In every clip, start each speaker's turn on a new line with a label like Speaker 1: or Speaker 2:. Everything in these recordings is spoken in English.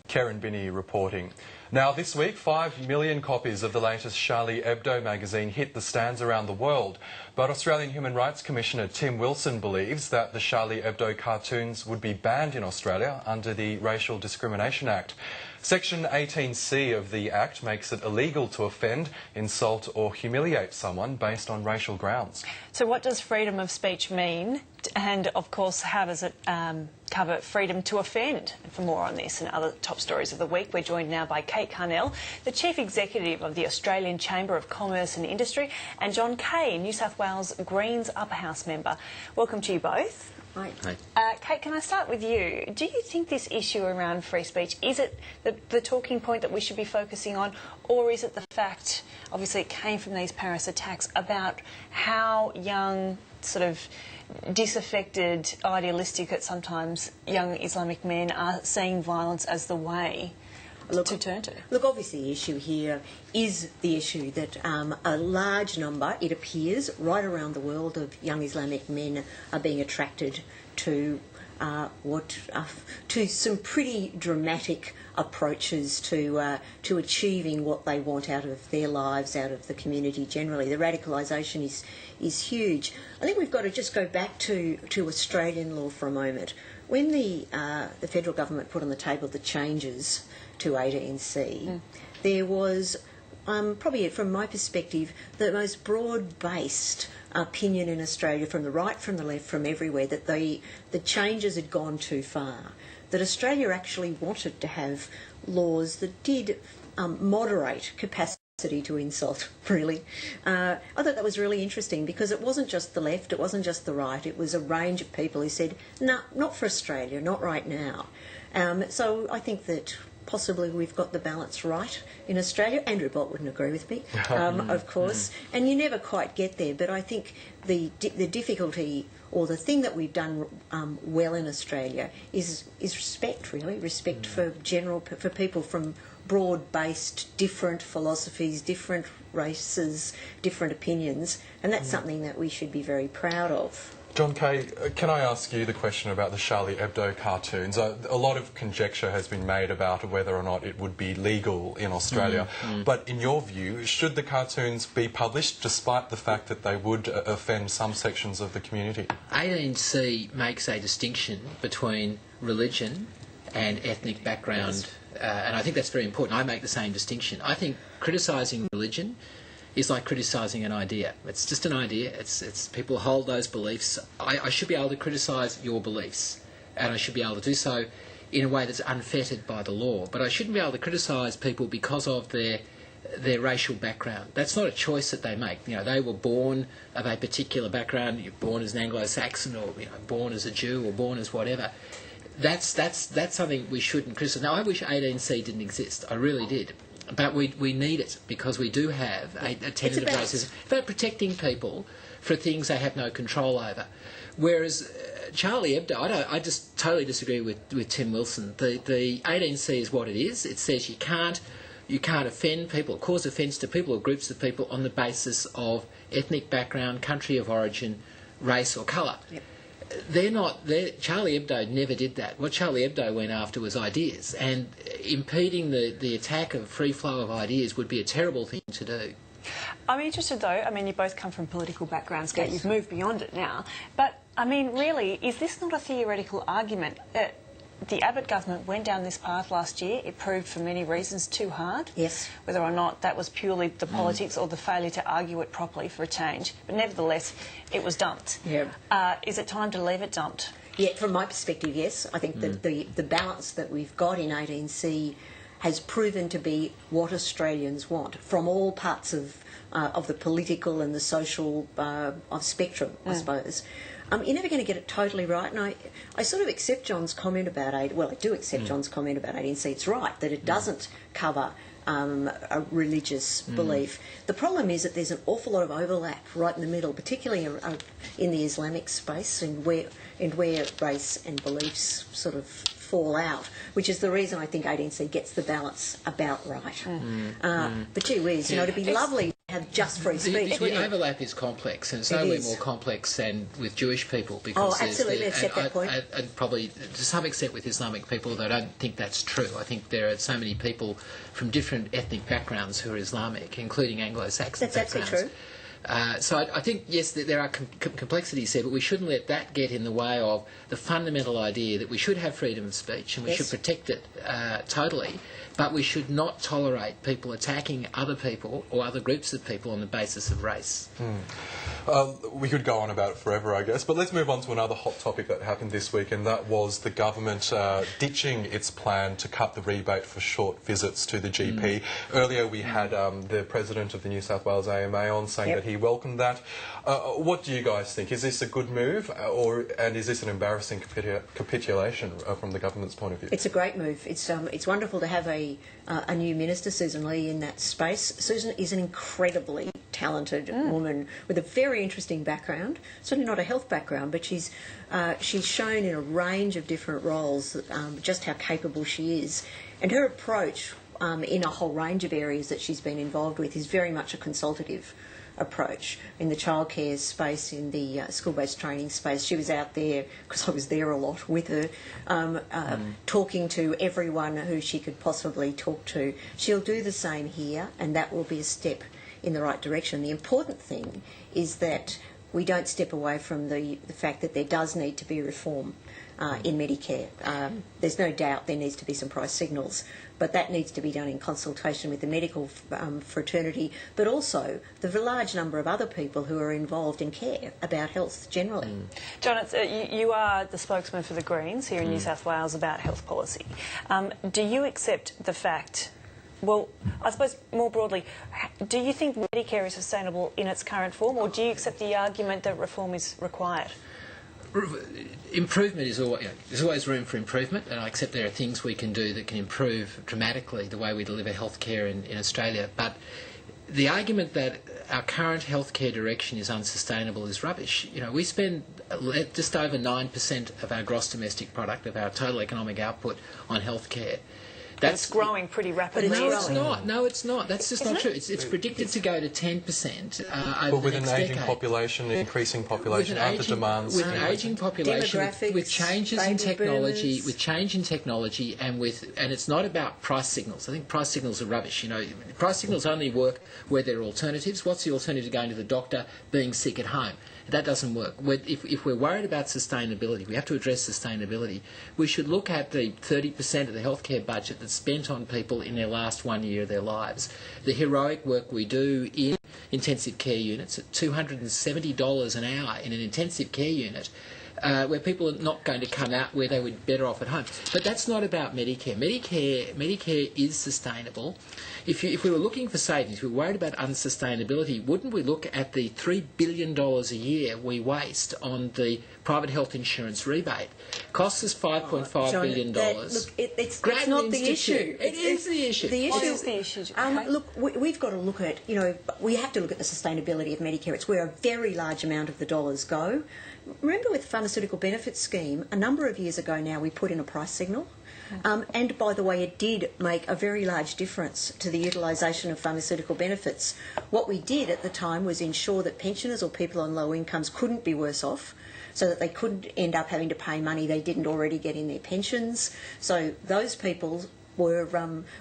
Speaker 1: Karen Binney reporting. Now this week, 5 million copies of the latest Charlie Hebdo magazine hit the stands around the world. But Australian Human Rights Commissioner Tim Wilson believes that the Charlie Hebdo cartoons would be banned in Australia under the Racial Discrimination Act. Section 18C of the Act makes it illegal to offend, insult or humiliate someone based on racial grounds.
Speaker 2: So what does freedom of speech mean? And of course, how does it cover freedom to offend? And for more on this and other top stories of the week, we're joined now by Kaye, the Chief Executive of the Australian Chamber of Commerce and Industry, and John Kaye, New South Wales Greens Upper House member. Welcome to you both.
Speaker 3: Hi.
Speaker 2: Kate, can I start with you? Do you think this issue around free speech, is it the talking point that we should be focusing on, or is it the fact, obviously it came from these Paris attacks, about how young, sort of disaffected, idealistic at sometimes young Islamic men are seeing violence as the way to turn to?
Speaker 3: Look, obviously the issue here is the issue that a large number, it appears, right around the world of young Islamic men are being attracted to to some pretty dramatic approaches to achieving what they want out of their lives, out of the community generally. The radicalisation is huge. I think we've got to just go back to Australian law for a moment. When the federal government put on the table the changes to 18C, there was probably, from my perspective, the most broad-based opinion in Australia, from the right, from the left, from everywhere, that the changes had gone too far, that Australia actually wanted to have laws that did moderate capacity to insult, really. I thought that was really interesting because it wasn't just the left, it wasn't just the right, it was a range of people who said, no, not for Australia, not right now. So I think that possibly we've got the balance right in Australia. Andrew Bolt wouldn't agree with me, of course, and you never quite get there, but I think the difficulty, or the thing that we've done well in Australia is respect, really, respect for people from broad-based, different philosophies, different races, different opinions, and that's something that we should be very proud of.
Speaker 1: John Kaye, can I ask you the question about the Charlie Hebdo cartoons? A lot of conjecture has been made about whether or not it would be legal in Australia. But in your view, should the cartoons be published despite the fact that they would offend some sections of the community?
Speaker 4: 18C makes a distinction between religion and ethnic background, and I think that's very important. I make the same distinction. I think criticising religion is like criticising an idea. It's just an idea. It's people hold those beliefs. I should be able to criticise your beliefs, and I should be able to do so in a way that's unfettered by the law. But I shouldn't be able to criticise people because of their racial background. That's not a choice that they make. You know, they were born of a particular background. You're born as an Anglo-Saxon, or born as a Jew, or born as whatever. That's something we shouldn't criticise. Now, I wish 18C didn't exist. I really did. But we need it because we do have a tenet of racism. It's about protecting people for things they have no control over. Whereas Charlie Hebdo, I just totally disagree with Tim Wilson. The 18C is what it is. It says you can't offend people, cause offence to people or groups of people on the basis of ethnic background, country of origin, race or colour. Yep. Charlie Hebdo never did that. What Charlie Hebdo went after was ideas, and impeding the attack of free flow of ideas would be a terrible thing to do.
Speaker 2: I'm interested though, I mean, you both come from political backgrounds, Kate, you've moved beyond it now, but I mean, really, is this not a theoretical argument? The Abbott government went down this path last year. It proved for many reasons too hard.
Speaker 3: Yes.
Speaker 2: Whether or not that was purely the politics or the failure to argue it properly for a change. But nevertheless, it was dumped.
Speaker 3: Yeah.
Speaker 2: Is it time to leave it dumped?
Speaker 3: Yeah, from my perspective, yes. I think that the balance that we've got in 18C has proven to be what Australians want from all parts of the political and the social spectrum, I suppose. You're never going to get it totally right, and I sort of accept John's comment about I do accept John's comment about 18C. It's right that it doesn't cover a religious belief. The problem is that there's an awful lot of overlap right in the middle, particularly in the Islamic space, and where race and beliefs sort of fall out, which is the reason I think 18C gets the balance about right. But gee whiz, to be lovely to have just free speech.
Speaker 4: The overlap is complex, and it's nowhere more complex than with Jewish people. Because
Speaker 3: absolutely, let's set that point.
Speaker 4: And probably to some extent with Islamic people, though I don't think that's true. I think there are so many people from different ethnic backgrounds who are Islamic, including Anglo-Saxon backgrounds.
Speaker 3: That's absolutely true.
Speaker 4: So I think, yes, there are complexities there, but we shouldn't let that get in the way of the fundamental idea that we should have freedom of speech and we should protect it totally, but we should not tolerate people attacking other people or other groups of people on the basis of race.
Speaker 1: We could go on about it forever, I guess, but let's move on to another hot topic that happened this week, and that was the government ditching its plan to cut the rebate for short visits to the GP. Earlier we had the President of the New South Wales AMA on saying that he welcomed that. What do you guys think? Is this a good move, and is this an embarrassing capitulation from the government's point of view?
Speaker 3: It's a great move. It's wonderful to have a new minister, Susan Lee, in that space. Susan is an incredibly talented woman with a very interesting background. Certainly not a health background, but she's shown in a range of different roles just how capable she is. And her approach in a whole range of areas that she's been involved with is very much a consultative approach. In the childcare space, in the school-based training space, she was out there, because I was there a lot with her, talking to everyone who she could possibly talk to. She'll do the same here, and that will be a step in the right direction. The important thing is that we don't step away from the fact that there does need to be reform in Medicare. There's no doubt there needs to be some price signals, but that needs to be done in consultation with the medical fraternity, but also the large number of other people who are involved in care about health generally.
Speaker 2: John, you are the spokesman for the Greens here in New South Wales about health policy. Do you accept the fact, well, I suppose more broadly, do you think Medicare is sustainable in its current form, or do you accept the argument that reform is required?
Speaker 4: Improvement is always, there's always room for improvement, and I accept there are things we can do that can improve dramatically the way we deliver healthcare in Australia. But the argument that our current healthcare direction is unsustainable is rubbish. We spend just over 9% of our gross domestic product, of our total economic output, on healthcare.
Speaker 2: That's growing pretty rapidly.
Speaker 4: No, it's not. No, it's not. That's just not true. It's predicted to go to 10% over
Speaker 1: but with
Speaker 4: the next
Speaker 1: an ageing
Speaker 4: decade.
Speaker 1: population, increasing population, aren't the demands?
Speaker 4: With an ageing population, with changes in technology,
Speaker 3: boomers.
Speaker 4: with change in technology, and it's not about price signals. I think price signals are rubbish. Price signals only work where there are alternatives. What's the alternative to going to the doctor, being sick at home? That doesn't work. If we're worried about sustainability, we have to address sustainability. We should look at the 30% of the healthcare budget that's spent on people in their last 1 year of their lives. The heroic work we do in intensive care units at $270 an hour in an intensive care unit, where people are not going to come out where they would be better off at home. But that's not about Medicare. Medicare is sustainable. If we were looking for savings, if we were worried about unsustainability, wouldn't we look at the $3 billion a year we waste on the private health insurance rebate? Costs us $5.5 billion.
Speaker 3: It's not the issue.
Speaker 4: It is the issue.
Speaker 2: What is the issue?
Speaker 3: Look, we've got to look at, we have to look at the sustainability of Medicare. It's where a very large amount of the dollars go. Remember with the pharmaceutical benefits scheme, a number of years ago now we put in a price signal. And by the way, it did make a very large difference to the utilisation of pharmaceutical benefits. What we did at the time was ensure that pensioners or people on low incomes couldn't be worse off, so that they couldn't end up having to pay money they didn't already get in their pensions. So those people were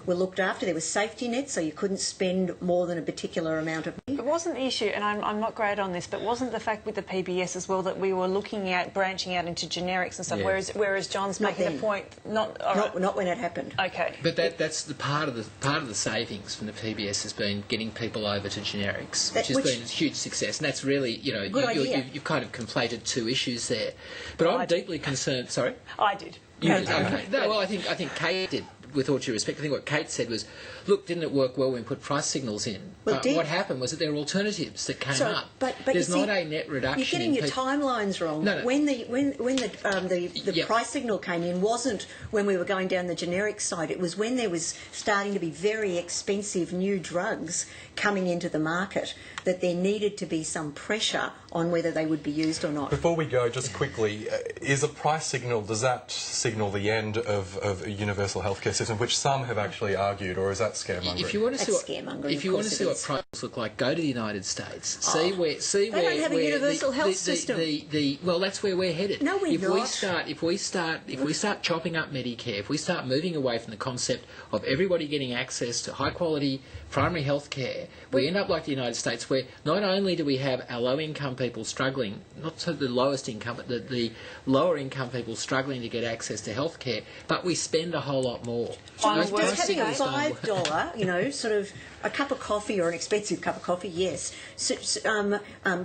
Speaker 3: looked after. There was safety nets, so you couldn't spend more than a particular amount of money.
Speaker 2: It wasn't the issue, and I'm not great on this, but wasn't the fact with the PBS as well that we were looking at branching out into generics and stuff, whereas John's making the point, not
Speaker 3: when it happened.
Speaker 2: Okay.
Speaker 4: But that's the part of the savings from the PBS has been getting people over to generics, which has been a huge success, and that's really, you've kind of conflated two issues there. But I'm deeply concerned. Sorry,
Speaker 2: I did.
Speaker 4: You did. Okay. No, well, I think Kaye did. With all due respect, I think what Kate said was, look, didn't it work well when we put price signals in? What happened was that there were alternatives that came up.
Speaker 3: But
Speaker 4: there's not a net reduction.
Speaker 3: You're getting your timelines wrong.
Speaker 4: No.
Speaker 3: When the price signal came in wasn't when we were going down the generic side. It was when there was starting to be very expensive new drugs coming into the market that there needed to be some pressure on whether they would be used or not.
Speaker 1: Before we go, just quickly, is a price signal, does that signal the end of a universal healthcare system, which some have actually argued, or is that scaremongering?
Speaker 4: If you want to see
Speaker 3: That's
Speaker 4: what,
Speaker 3: scaremongering,
Speaker 4: if you
Speaker 3: of
Speaker 4: want to
Speaker 3: course
Speaker 4: see
Speaker 3: it
Speaker 4: what
Speaker 3: is.
Speaker 4: prices look like, go to the United States. See
Speaker 3: Oh,
Speaker 4: where
Speaker 3: they don't have a universal health system.
Speaker 4: Well, that's where we're headed.
Speaker 3: No, we're
Speaker 4: if
Speaker 3: not.
Speaker 4: If we start chopping up Medicare, if we start moving away from the concept of everybody getting access to high quality primary health care, we end up like the United States, where not only do we have our low income people struggling, not to the lowest income, but the lower income people struggling to get access to health care, but we spend a whole lot more.
Speaker 2: Final
Speaker 4: Those
Speaker 2: word.
Speaker 4: price
Speaker 3: Just having a
Speaker 4: signals don't work.
Speaker 3: $5, sort of a cup of coffee or an expensive cup of coffee, yes.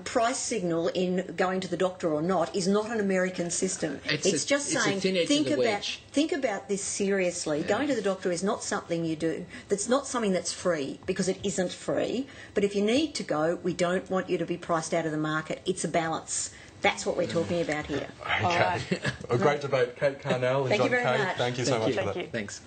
Speaker 3: Price signal in going to the doctor or not is not an American system. It's just
Speaker 4: it's a
Speaker 3: saying,
Speaker 4: thin edge of the wedge.
Speaker 3: think about this seriously. Going to the doctor is not something you do. That's not something that's free, because it isn't free. But if you need to go, we don't want you to be priced out of the market. It's a balance. That's what we're talking about here.
Speaker 1: Okay. A great debate. Kate Carnell and
Speaker 3: Thank you
Speaker 1: John
Speaker 3: very
Speaker 1: Kaye,
Speaker 3: much.
Speaker 1: thank you so much for that.
Speaker 2: Thank you.
Speaker 4: Thanks.